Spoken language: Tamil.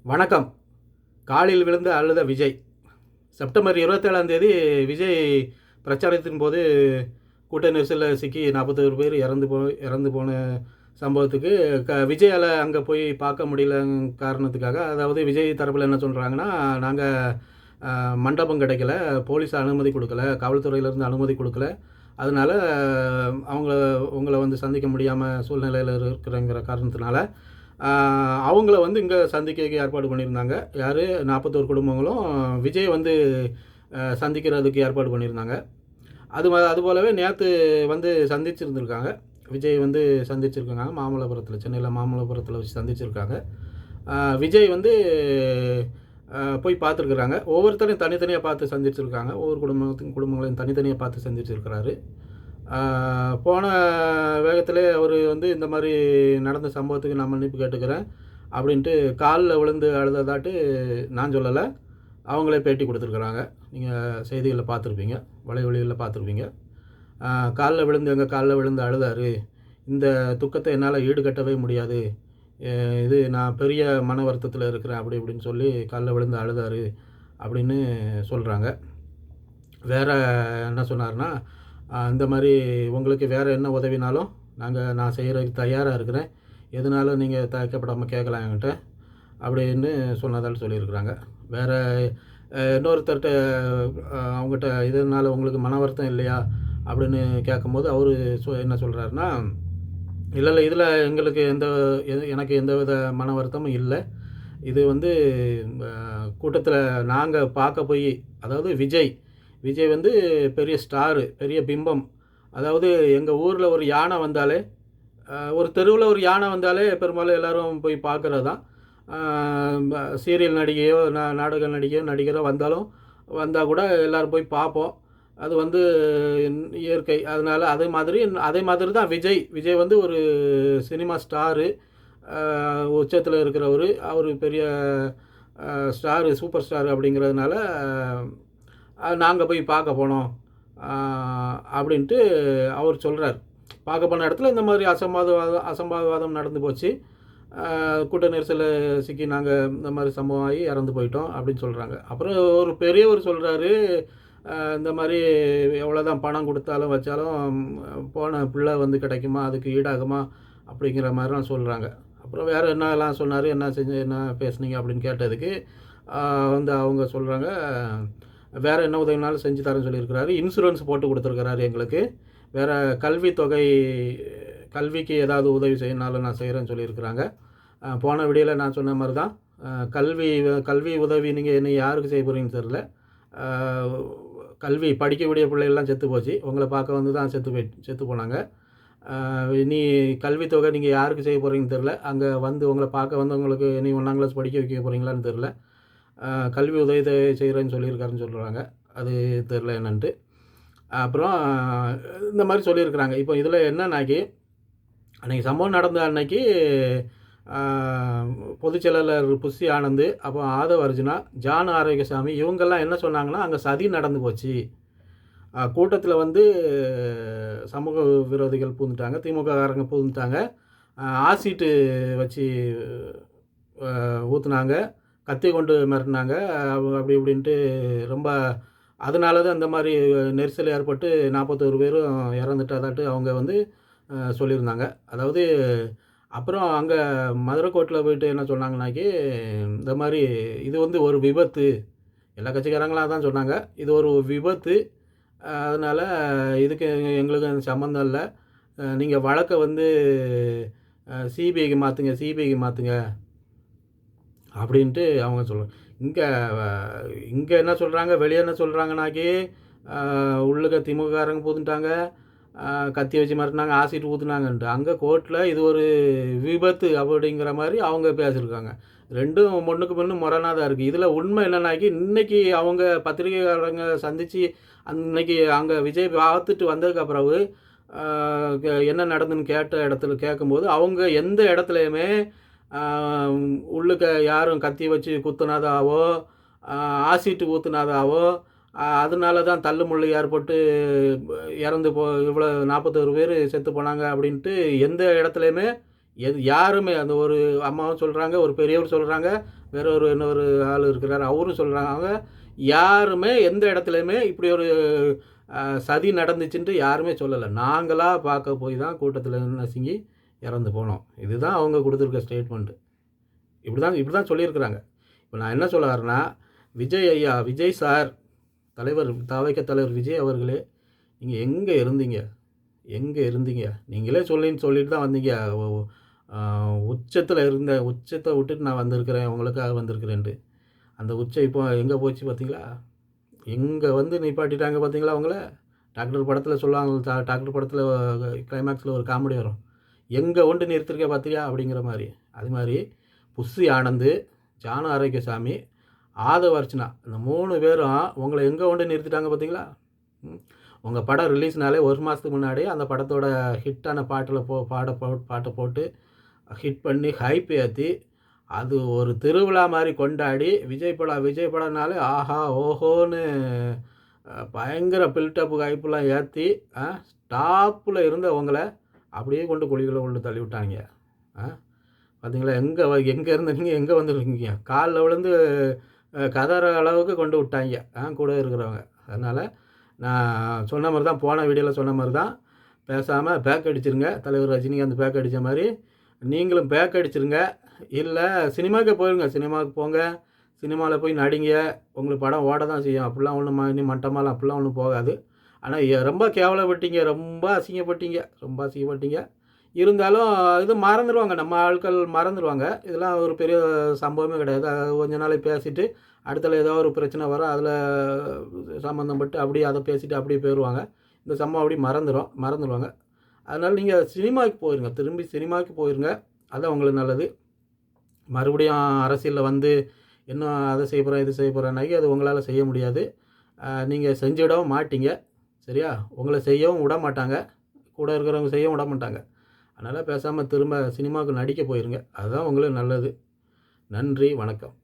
வணக்கம். காலில் விழுந்து அழுத விஜய். செப்டம்பர் 27ஆம் தேதி விஜய் பிரச்சாரத்தின் போது கூட்ட நெரிசலில் சிக்கி 41 பேர் இறந்து போன சம்பவத்துக்கு விஜயால் அங்கே போய் பார்க்க முடியல காரணத்துக்காக, அதாவது விஜய் தரப்பில் என்ன சொல்கிறாங்கன்னா, நாங்கள் மண்டபம் கிடைக்கல, போலீஸ் அனுமதி கொடுக்கல, காவல்துறையிலேருந்து அனுமதி கொடுக்கல, அதனால் உங்களை வந்து சந்திக்க முடியாமல் சூழ்நிலையில் இருக்கிறங்கிற காரணத்தினால அவங்கள வந்து இங்கே சந்திக்க ஏற்பாடு பண்ணியிருந்தாங்க. யார் 41 குடும்பங்களும் விஜய் வந்து சந்திக்கிறதுக்கு ஏற்பாடு பண்ணியிருந்தாங்க. அதுபோலவே நேற்று வந்து சந்திச்சிருந்துருக்காங்க. விஜய் வந்து சந்திச்சிருக்காங்க மாமல்லபுரத்தில், சென்னையில் மாமல்லபுரத்தில் வச்சு சந்திச்சிருக்காங்க. விஜய் வந்து போய் பார்த்துருக்குறாங்க. ஒவ்வொருத்தரையும் தனித்தனியாக பார்த்து சந்திச்சிருக்காங்க. ஒவ்வொரு குடும்பங்களையும் தனித்தனியாக பார்த்து சந்திச்சிருக்கிறாரு. போன வேகத்திலே அவர் வந்து இந்த மாதிரி நடந்த சம்பவத்துக்கு நான் மன்னிப்பு கேட்டுக்கிறேன் அப்படின்ட்டு காலில் விழுந்து அழுததாட்டு நான் சொல்லலை, அவங்களே பேட்டி கொடுத்துருக்குறாங்க. நீங்கள் செய்திகளில் பார்த்துருப்பீங்க, வலைவழிகளில் பார்த்துருப்பீங்க. எங்கள் காலில் விழுந்து அழுதார், இந்த துக்கத்தை என்னால் ஈடுகட்டவே முடியாது, இது நான் பெரிய மன வருத்தத்தில் இருக்கிறேன் அப்படி இப்படின்னு சொல்லி காலில் விழுந்து அழுதார் அப்படின்னு சொல்கிறாங்க. வேறு என்ன சொன்னார்னா, இந்த மாதிரி உங்களுக்கு வேறு என்ன உதவினாலும் நான் செய்கிறதுக்கு தயாராக இருக்கிறேன், எதுனாலும் நீங்கள் தயக்கப்படாமல் கேட்கலாம் என்கிட்ட அப்படின்னு சொன்னதால் சொல்லியிருக்கிறாங்க. வேறு இன்னொருத்தர்கிட்ட அவங்ககிட்ட இதனால் உங்களுக்கு மன வருத்தம் இல்லையா அப்படின்னு கேட்கும்போது அவர் என்ன சொல்கிறாருன்னா, இல்லை இதில் எனக்கு எந்த வித மன வருத்தமும் இல்லை, இது வந்து கூட்டத்தில் நாங்கள் பார்க்க போய், அதாவது விஜய் வந்து பெரிய ஸ்டாரு, பெரிய பிம்பம். அதாவது எங்கள் ஊரில் ஒரு யானை வந்தாலே, ஒரு தெருவில் ஒரு யானை வந்தாலே பெரும்பாலும் எல்லோரும் போய் பார்க்குறது தான். சீரியல் நடிகையோ நாடக நடிகரோ வந்தால் கூட எல்லோரும் போய் பார்ப்போம். அது வந்து இயற்கை. அதனால் அதே மாதிரி தான் விஜய் வந்து ஒரு சினிமா ஸ்டாரு, உச்சத்தில் இருக்கிறவர். அவர் பெரிய ஸ்டாரு, சூப்பர் ஸ்டார் அப்படிங்கிறதுனால நாங்கள் போய் பார்க்க போனோம் அப்படின்ட்டு அவர் சொல்கிறார். பார்க்க போன இடத்துல இந்த மாதிரி அசம்பாவிதம் நடந்து போச்சு, கூட்ட நெரிசலில் சிக்கி நாங்கள் இந்த மாதிரி சம்பவம் ஆகி இறந்து போயிட்டோம் அப்படின்னு சொல்கிறாங்க. அப்புறம் ஒரு பெரியவர் சொல்கிறாரு, இந்த மாதிரி எவ்வளோதான் பணம் கொடுத்தாலும் வச்சாலும் போன பிள்ளை வந்து கிடைக்குமா, அதுக்கு ஈடாகுமா அப்படிங்கிற மாதிரிலாம் சொல்கிறாங்க. அப்புறம் வேறு என்னெல்லாம் சொன்னார், என்ன பேசுனீங்க அப்படின்னு கேட்டதுக்கு வந்து அவங்க சொல்கிறாங்க, வேறு என்ன உதவினாலும் செஞ்சு தரேன்னு சொல்லியிருக்கிறாரு, இன்சூரன்ஸ் போட்டு கொடுத்துருக்கிறாரு எங்களுக்கு, வேறு கல்விக்கு ஏதாவது உதவி செய்யணுனாலும் நான் செய்கிறேன்னு சொல்லியிருக்கிறாங்க. போன வீடியோவில் நான் சொன்ன மாதிரி தான், கல்வி உதவி நீங்கள் என்ன யாருக்கு செய்ய போகிறீங்கன்னு தெரில, படிக்கக்கூடிய பிள்ளைகள்லாம் செத்து போச்சு, உங்களை பார்க்க வந்து தான் செத்து போனாங்க. இனி கல்வித்தொகை நீங்கள் யாருக்கு செய்ய போகிறீங்கன்னு தெரில, அங்கே வந்து உங்களை பார்க்க வந்து உங்களுக்கு நீ 1ஆம் கிளாஸ் படிக்க வைக்க போகிறீங்களான்னு தெரில, கல்வி உதவி செய்கிறேன்னு சொல்லியிருக்காருன்னு சொல்கிறாங்க. அது தெரில என்னன்ட்டு. அப்புறம் இந்த மாதிரி சொல்லியிருக்கிறாங்க. இப்போ இதில் என்னன்னாக்கி, அன்றைக்கி சம்பவம் நடந்த அன்னைக்கு பொதுச் செயலாளர் புஷி ஆனந்த், அப்போ ஆதவ் அர்ஜுனா, ஜான் ஆரோக்கியசாமி இவங்கெல்லாம் என்ன சொன்னாங்கன்னா, அங்கே சதி நடந்து போச்சு, கூட்டத்தில் வந்து சமூக விரோதிகள் பூந்துட்டாங்க, திமுககாரங்க பூந்துட்டாங்க, ஆசிட்டு வச்சு ஊற்றுனாங்க, கத்தி கொண்டு மிரட்டினாங்க அப்படி இப்படின்ட்டு ரொம்ப, அதனால தான் இந்த மாதிரி நெரிசல் ஏற்பட்டு 41 பேரும் இறந்துட்டதாட்டு அவங்க வந்து சொல்லியிருந்தாங்க. அதாவது அப்புறம் அங்கே மதுரைக்கோட்டில் போயிட்டு என்ன சொன்னாங்கன்னாக்கி, இந்த மாதிரி இது வந்து ஒரு விபத்து, எல்லா கட்சிக்காரங்களாக தான் சொன்னாங்க, இது ஒரு விபத்து, அதனால் இதுக்கு எங்களுக்கு சம்மந்தம் இல்லை, நீங்கள் வழக்கை வந்து சிபிஐக்கு மாற்றுங்க அப்படின்ட்டு அவங்க சொல்கிறாங்க. இங்கே என்ன சொல்கிறாங்க, வெளியே என்ன சொல்கிறாங்கனாக்கி, உள்ளுக்க திமுககாரங்க பூந்துட்டாங்க, கத்தி வச்சு மிரட்டினாங்க, ஆசிட் ஊற்றுனாங்கன்ட்டு, அங்கே கோர்ட்டில் இது ஒரு விபத்து அப்படிங்கிற மாதிரி அவங்க பேசியிருக்காங்க. ரெண்டும் முன்னுக்கு முன்னு முரணாக தான் இருக்குது. இதில் உண்மை என்னன்னாக்கி, இன்றைக்கி அவங்க பத்திரிகைக்காரங்க சந்தித்து அன்னைக்கு அங்கே விஜய் பார்த்துட்டு வந்ததுக்கப்புறம் என்ன நடந்துன்னு கேட்கும்போது அவங்க எந்த இடத்துலையுமே உள்ளுக்க யாரும் கத்தி வச்சு குத்துனதாவோ ஆசிட்டு ஊற்றுனதாவோ, அதனால தான் தள்ளுமுள்ளு ஏற்பட்டு இறந்து இவ்வளோ 41 பேர் செத்து போனாங்க அப்படின்ட்டு எந்த இடத்துலையுமே யாருமே, அந்த ஒரு அம்மாவும் சொல்கிறாங்க, ஒரு பெரியவர் சொல்கிறாங்க, வேற இன்னொரு ஆள் இருக்கிறார், அவரும் சொல்கிறாங்க. அவங்க யாருமே எந்த இடத்துலையுமே இப்படி ஒரு சதி நடந்துச்சுன்ட்டு யாருமே சொல்லலை. நாங்களாக பார்க்க போய் தான் கூட்டத்தில் நசுங்கி இறந்து போனோம். இதுதான் அவங்க கொடுத்துருக்க ஸ்டேட்மெண்ட்டு. இப்படி தான் சொல்லியிருக்கிறாங்க. இப்போ நான் என்ன சொல்ல வரேன்னா, விஜய் ஐயா, விஜய் சார், தலைவர், தவைக்க தலைவர் விஜய் அவர்களே, நீங்கள் எங்கே இருந்தீங்க? நீங்களே சொல்லிட்டு தான் வந்தீங்க. உச்சத்தை விட்டுட்டு நான் வந்திருக்கிறேன், உங்களுக்காக வந்திருக்கிறேன்ட்டு. அந்த உச்சம் இப்போ எங்கே போச்சு பார்த்தீங்களா? எங்கே வந்து நிப்பாட்டிட்டாங்க பார்த்தீங்களா அவங்கள? டாக்டர் படத்தில் சொல்லுவாங்க, டாக்டர் படத்தில் கிளைமேக்ஸில் ஒரு காமெடி வரும், எங்கே ஒன்று நிறுத்திருக்க பார்த்தியா அப்படிங்கிற மாதிரி. அது மாதிரி புஸ்ஸி ஆனந்து, ஜானு ஆரோக்கியசாமி, ஆதவ அர்ச்சனா, இந்த 3 பேரும் உங்களை எங்கே ஒன்று நிறுத்திட்டாங்க பார்த்தீங்களா? உங்கள் படம் ரிலீஸ்னாலே 1 மாதத்துக்கு முன்னாடி அந்த படத்தோட ஹிட்டான பாட்டை போட்டு ஹிட் பண்ணி ஹைப் ஏற்றி அது ஒரு திருவிழா மாதிரி கொண்டாடி விஜய் படம்னாலே ஆஹா ஓஹோன்னு பயங்கர பில்டப்பு ஹைப்பெலாம் ஏற்றி டாப்பில் இருந்த உங்களை அப்படியே கொண்டு குழிகளை கொண்டு தள்ளி விட்டாங்க. பார்த்தீங்களா? எங்கே இருந்தீங்க, எங்கே வந்துருக்கீங்க? காலில் விழுந்து கதற அளவுக்கு கொண்டு விட்டாங்க கூட இருக்கிறவங்க. அதனால் நான் சொன்ன மாதிரி தான், போன வீடியோவில் சொன்ன மாதிரி தான், பேசாமல் பேக் அடிச்சிருங்க. தலைவர் ரஜினிகாந்த் பேக் அடித்த மாதிரி நீங்களும் பேக் அடிச்சிருங்க. இல்லை சினிமாவுக்கு போயிருங்க, சினிமாவுக்கு போங்க, சினிமாவில் போய் நடிங்க, உங்களுக்கு படம் ஓட தான் செய்யும். அப்படிலாம் ஒன்றும் இன்னும் மட்டமாலாம் அப்படிலாம் ஒன்றும் போகாது. ஆனால் ரொம்ப கேவலப்பட்டீங்க, ரொம்ப அசிங்கப்பட்டீங்க. இருந்தாலும் இது மறந்துடுவாங்க, நம்ம ஆட்கள் மறந்துடுவாங்க. இதெல்லாம் ஒரு பெரிய சம்பவமே கிடையாது. கொஞ்ச நாளைக்கு பேசிவிட்டு அடுத்தல ஏதோ ஒரு பிரச்சனை வரும், அதில் சம்மந்தப்பட்டு அப்படியே அதை பேசிவிட்டு அப்படியே போயிடுவாங்க. இந்த சம்பவம் அப்படி மறந்துடுவாங்க. அதனால் நீங்கள் சினிமாவுக்கு போயிருங்க, திரும்பி சினிமாவுக்கு போயிருங்க. அதுதான் உங்களுக்கு நல்லது. மறுபடியும் அரசியலில் வந்து இன்னும் அதை செய்ய போகிறேன் இது செய்ய போகிறேன்னாக்கி அது உங்களால் செய்ய முடியாது. நீங்கள் செஞ்சுவிடவும் மாட்டீங்க. சரியா? உங்களை செய்யவும் விட மாட்டாங்க, கூட இருக்கிறவங்க செய்யவும் விட மாட்டாங்க. அதனால் பேசாமல் திரும்ப சினிமாவுக்கு நடிக்க போயிருங்க. அதுதான் உங்களுக்கு நல்லது. நன்றி, வணக்கம்.